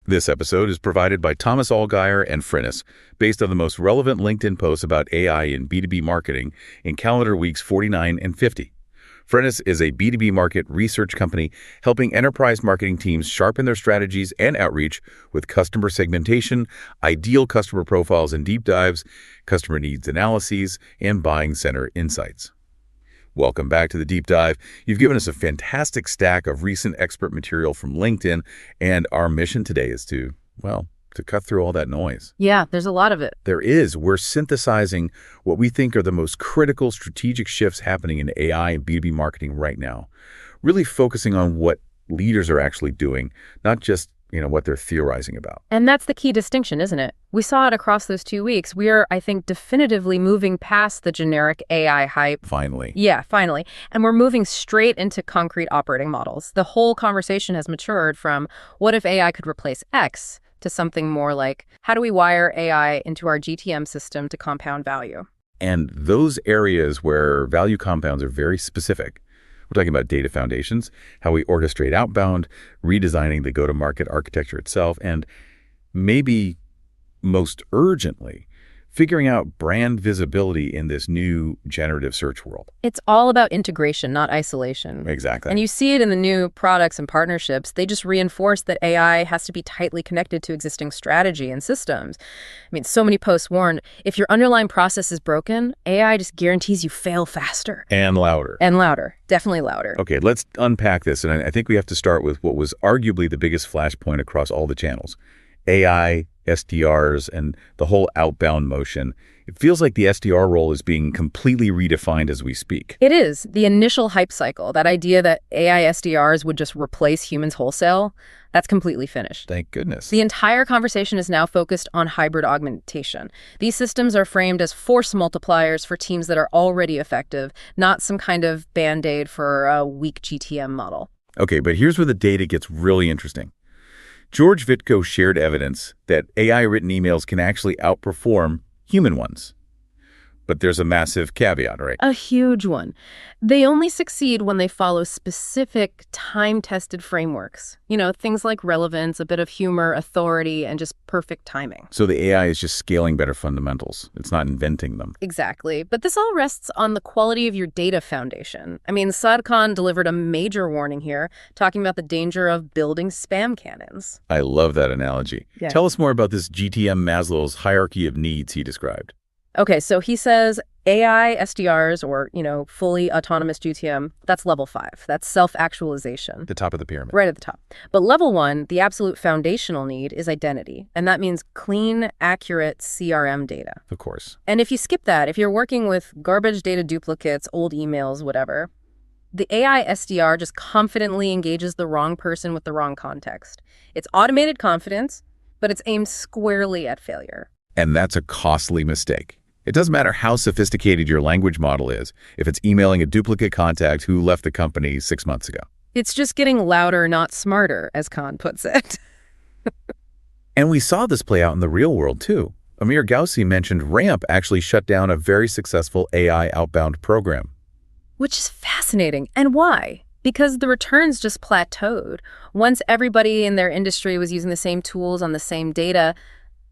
This episode is provided by Thomas Allgaier and Frinnis, based on the most relevant LinkedIn posts about AI in B2B marketing in calendar weeks 49 and 50. Frinnis is a B2B market research company helping enterprise marketing teams sharpen their strategies and outreach with customer segmentation, ideal customer profiles and deep dives, customer needs analyses, and buying center insights. Welcome back to the deep dive. You've given us a fantastic stack of recent expert material from LinkedIn, and our mission today is to cut through all that noise. Yeah, there's a lot of it. There is. We're synthesizing what we think are the most critical strategic shifts happening in AI and B2B marketing right now, really focusing on what leaders are actually doing, not just what they're theorizing about. And that's the key distinction, isn't it? We saw it across those 2 weeks. We are, I think, definitively moving past the generic AI hype. Finally. Yeah, finally. And we're moving straight into concrete operating models. The whole conversation has matured from what if AI could replace X to something more like, how do we wire AI into our GTM system to compound value? And those areas where value compounds are very specific. We're talking about data foundations, how we orchestrate outbound, redesigning the go-to-market architecture itself, and maybe most urgently, figuring out brand visibility in this new generative search world. It's all about integration, not isolation. Exactly. And you see it in the new products and partnerships. They just reinforce that AI has to be tightly connected to existing strategy and systems. I mean, so many posts warn, if your underlying process is broken, AI just guarantees you fail faster. And louder. And louder. Definitely louder. Okay, let's unpack this. And I think we have to start with what was arguably the biggest flashpoint across all the channels. AI, SDRs, and the whole outbound motion. It feels like the SDR role is being completely redefined as we speak. It is. The initial hype cycle, that idea that AI SDRs would just replace humans wholesale, that's completely finished. Thank goodness. The entire conversation is now focused on hybrid augmentation. These systems are framed as force multipliers for teams that are already effective, not some kind of Band-Aid for a weak GTM model. Okay, but here's where the data gets really interesting. George Vitko shared evidence that AI-written emails can actually outperform human ones. But there's a massive caveat, right? A huge one. They only succeed when they follow specific time-tested frameworks. Things like relevance, a bit of humor, authority, and just perfect timing. So the AI is just scaling better fundamentals. It's not inventing them. Exactly. But this all rests on the quality of your data foundation. I mean, Saad Khan delivered a major warning here, talking about the danger of building spam cannons. I love that analogy. Yeah. Tell us more about this GTM Maslow's hierarchy of needs he described. Okay, so he says AI SDRs, or, fully autonomous GTM, that's level 5. That's self-actualization. The top of the pyramid. Right at the top. But level 1, the absolute foundational need, is identity. And that means clean, accurate CRM data. Of course. And if you skip that, if you're working with garbage data duplicates, old emails, whatever, the AI SDR just confidently engages the wrong person with the wrong context. It's automated confidence, but it's aimed squarely at failure. And that's a costly mistake. It doesn't matter how sophisticated your language model is if it's emailing a duplicate contact who left the company 6 months ago. It's just getting louder, not smarter, as Khan puts it. And we saw this play out in the real world, too. Amir Gausi mentioned Ramp actually shut down a very successful AI outbound program. Which is fascinating. And why? Because the returns just plateaued. Once everybody in their industry was using the same tools on the same data,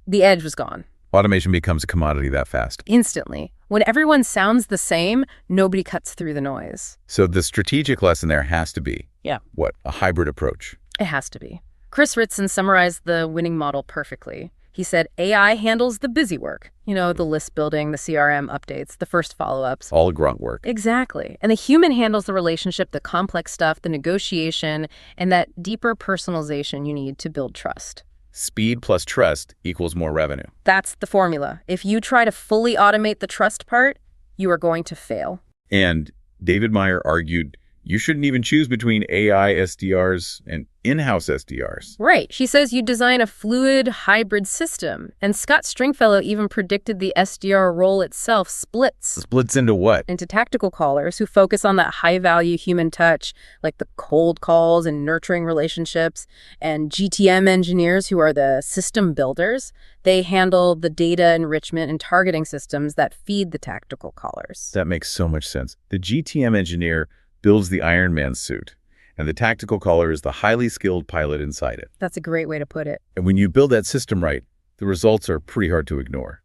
the edge was gone. Automation becomes a commodity that fast. Instantly. When everyone sounds the same, nobody cuts through the noise. So the strategic lesson there has to be, what, a hybrid approach? It has to be. Chris Ritson summarized the winning model perfectly. He said AI handles the busy work, the list building, the CRM updates, the first follow-ups. All grunt work. Exactly. And the human handles the relationship, the complex stuff, the negotiation, and that deeper personalization you need to build trust. Speed plus trust equals more revenue. That's the formula. If you try to fully automate the trust part, you are going to fail. And David Meyer argued you shouldn't even choose between AI SDRs and in-house SDRs. Right. She says you design a fluid hybrid system. And Scott Stringfellow even predicted the SDR role itself splits. Splits into what? Into tactical callers who focus on that high-value human touch, like the cold calls and nurturing relationships, and GTM engineers who are the system builders. They handle the data enrichment and targeting systems that feed the tactical callers. That makes so much sense. The GTM engineer builds the Iron Man suit, and the tactical caller is the highly skilled pilot inside it. That's a great way to put it. And when you build that system right, the results are pretty hard to ignore.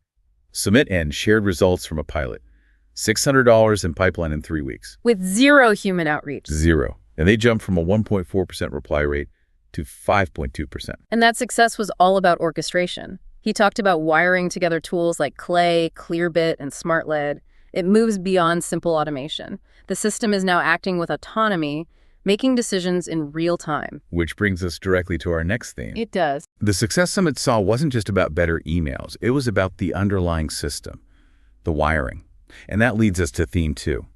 Submit and shared results from a pilot. $600 in pipeline in 3 weeks. With zero human outreach. Zero. And they jumped from a 1.4% reply rate to 5.2%. And that success was all about orchestration. He talked about wiring together tools like Clay, Clearbit, and SmartLead. It moves beyond simple automation. The system is now acting with autonomy, making decisions in real time. Which brings us directly to our next theme. It does. The Success Summit saw wasn't just about better emails. It was about the underlying system, the wiring. And that leads us to theme 2,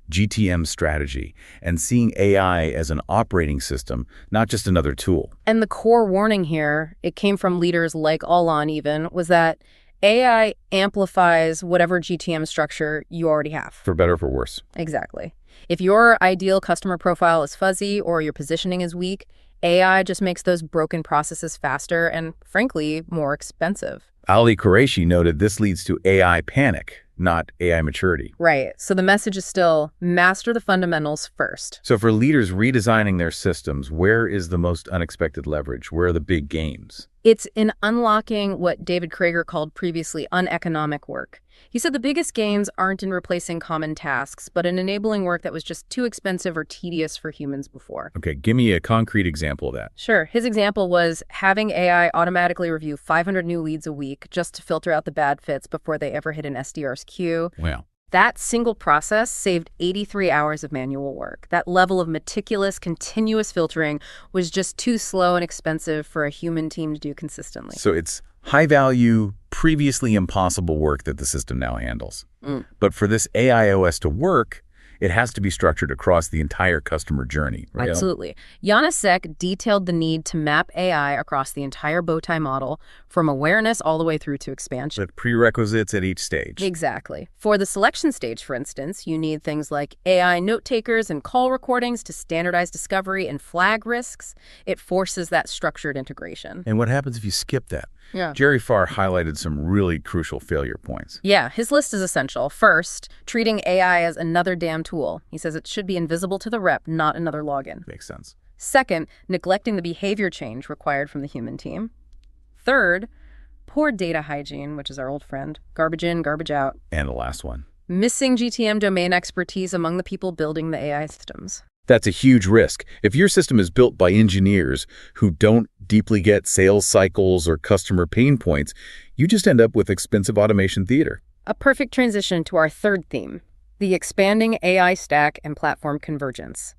GTM strategy, and seeing AI as an operating system, not just another tool. And the core warning here, it came from leaders like Alon even, was that AI amplifies whatever GTM structure you already have. For better or for worse. Exactly. If your ideal customer profile is fuzzy or your positioning is weak, AI just makes those broken processes faster and, frankly, more expensive. Ali Qureshi noted this leads to AI panic, not AI maturity. Right. So the message is still master the fundamentals first. So for leaders redesigning their systems, where is the most unexpected leverage? Where are the big games? It's in unlocking what David Krager called previously uneconomic work. He said the biggest gains aren't in replacing common tasks, but in enabling work that was just too expensive or tedious for humans before. Okay, give me a concrete example of that. Sure. His example was having AI automatically review 500 new leads a week just to filter out the bad fits before they ever hit an SDR's queue. Wow. That single process saved 83 hours of manual work. That level of meticulous, continuous filtering was just too slow and expensive for a human team to do consistently. So it's high-value, previously impossible work that the system now handles. But for this AI OS to work, it has to be structured across the entire customer journey. Right? Absolutely. Janacek detailed the need to map AI across the entire bowtie model, from awareness all the way through to expansion. With prerequisites at each stage. Exactly. For the selection stage, for instance, you need things like AI note takers and call recordings to standardize discovery and flag risks. It forces that structured integration. And what happens if you skip that? Yeah. Jerry Farr highlighted some really crucial failure points. Yeah, his list is essential. First, treating AI as another damn tool. He says it should be invisible to the rep, not another login. Makes sense. Second, neglecting the behavior change required from the human team. Third, poor data hygiene, which is our old friend. Garbage in, garbage out. And the last one. Missing GTM domain expertise among the people building the AI systems. That's a huge risk. If your system is built by engineers who don't deeply get sales cycles or customer pain points, you just end up with expensive automation theater. A perfect transition to our third theme, the expanding AI stack and platform convergence.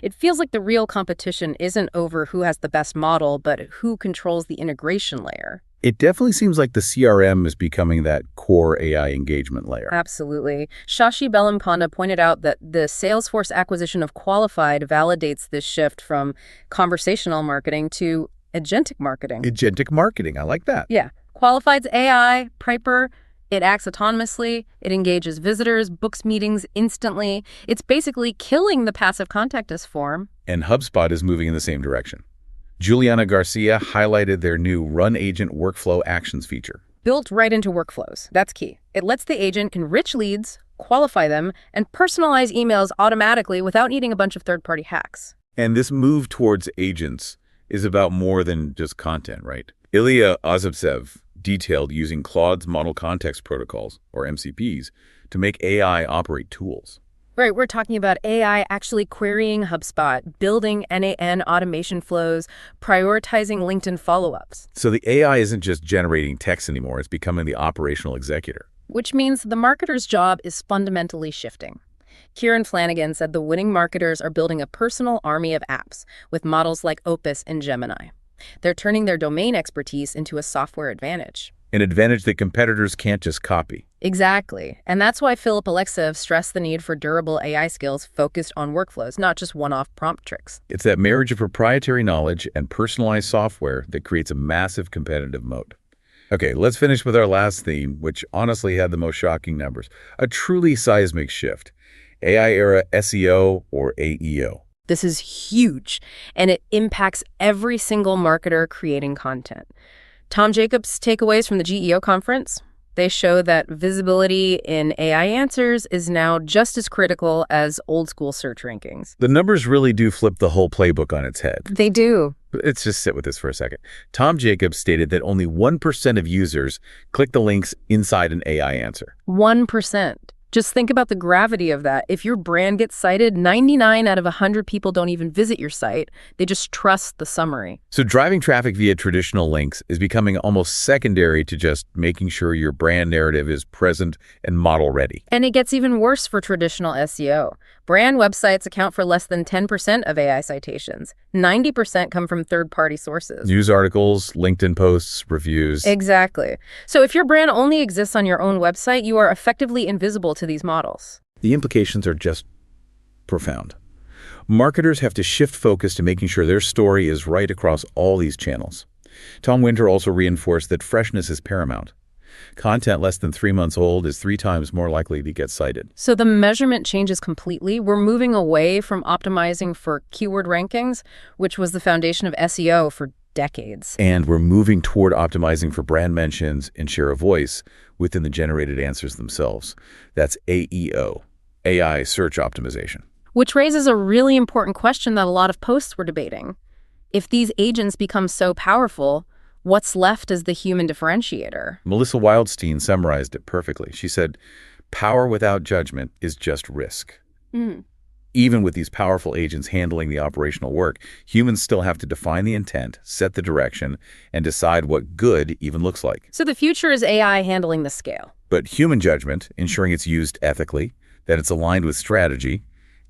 It feels like the real competition isn't over who has the best model, but who controls the integration layer. It definitely seems like the CRM is becoming that core AI engagement layer. Absolutely. Shashi Bellamkonda pointed out that the Salesforce acquisition of Qualified validates this shift from conversational marketing to agentic marketing. Agentic marketing, I like that. Yeah. Qualified's AI, Piper, it acts autonomously, it engages visitors, books meetings instantly. It's basically killing the passive contact us form. And HubSpot is moving in the same direction. Juliana Garcia highlighted their new Run Agent Workflow Actions feature. Built right into workflows. That's key. It lets the agent enrich leads, qualify them, and personalize emails automatically without needing a bunch of third-party hacks. And this move towards agents is about more than just content, right? Ilya Ozebsev detailed using Claude's Model Context Protocols, or MCPs, to make AI operate tools. Right, we're talking about AI actually querying HubSpot, building NAN automation flows, prioritizing LinkedIn follow-ups. So the AI isn't just generating text anymore, it's becoming the operational executor. Which means the marketer's job is fundamentally shifting. Kieran Flanagan said the winning marketers are building a personal army of apps with models like Opus and Gemini. They're turning their domain expertise into a software advantage. An advantage that competitors can't just copy. Exactly. And that's why Philip Alexeyev stressed the need for durable AI skills focused on workflows, not just one-off prompt tricks. It's that marriage of proprietary knowledge and personalized software that creates a massive competitive moat. Okay, let's finish with our last theme, which honestly had the most shocking numbers. A truly seismic shift. AI-era SEO or AEO. This is huge, and it impacts every single marketer creating content. Tom Jacobs' takeaways from the GEO conference? They show that visibility in AI answers is now just as critical as old-school search rankings. The numbers really do flip the whole playbook on its head. They do. Let's just sit with this for a second. Tom Jacobs stated that only 1% of users click the links inside an AI answer. 1%. Just think about the gravity of that. If your brand gets cited, 99 out of 100 people don't even visit your site. They just trust the summary. So driving traffic via traditional links is becoming almost secondary to just making sure your brand narrative is present and model ready. And it gets even worse for traditional SEO. Brand websites account for less than 10% of AI citations. 90% come from third-party sources. News articles, LinkedIn posts, reviews. Exactly. So if your brand only exists on your own website, you are effectively invisible to these models. The implications are just profound. Marketers have to shift focus to making sure their story is right across all these channels. Tom Winter also reinforced that freshness is paramount. Content less than 3 months old is 3 times more likely to get cited. So the measurement changes completely. We're moving away from optimizing for keyword rankings, which was the foundation of SEO for decades. And we're moving toward optimizing for brand mentions and share of voice within the generated answers themselves. That's AEO, AI Search Optimization. Which raises a really important question that a lot of posts were debating. If these agents become so powerful, what's left as the human differentiator? Melissa Wildstein summarized it perfectly. She said, power without judgment is just risk. Even with these powerful agents handling the operational work, humans still have to define the intent, set the direction, and decide what good even looks like. So the future is AI handling the scale. But human judgment, ensuring it's used ethically, that it's aligned with strategy,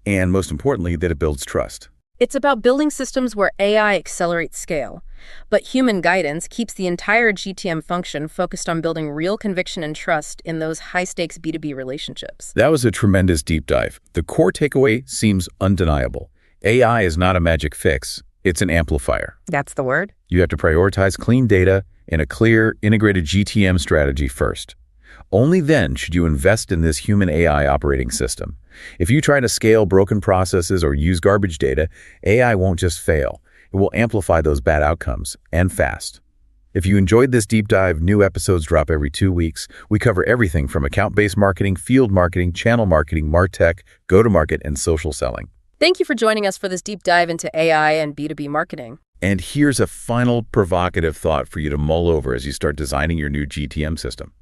and most importantly, that it builds trust. It's about building systems where AI accelerates scale, but human guidance keeps the entire GTM function focused on building real conviction and trust in those high-stakes B2B relationships. That was a tremendous deep dive. The core takeaway seems undeniable. AI is not a magic fix. It's an amplifier. That's the word. You have to prioritize clean data and a clear, integrated GTM strategy first. Only then should you invest in this human AI operating system. If you try to scale broken processes or use garbage data, AI won't just fail. It will amplify those bad outcomes, and fast. If you enjoyed this deep dive, new episodes drop every 2 weeks. We cover everything from account-based marketing, field marketing, channel marketing, MarTech, go-to-market, and social selling. Thank you for joining us for this deep dive into AI and B2B marketing. And here's a final provocative thought for you to mull over as you start designing your new GTM system.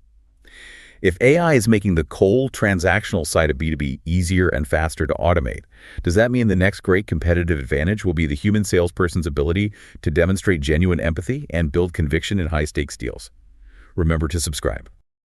If AI is making the cold, transactional side of B2B easier and faster to automate, does that mean the next great competitive advantage will be the human salesperson's ability to demonstrate genuine empathy and build conviction in high-stakes deals? Remember to subscribe.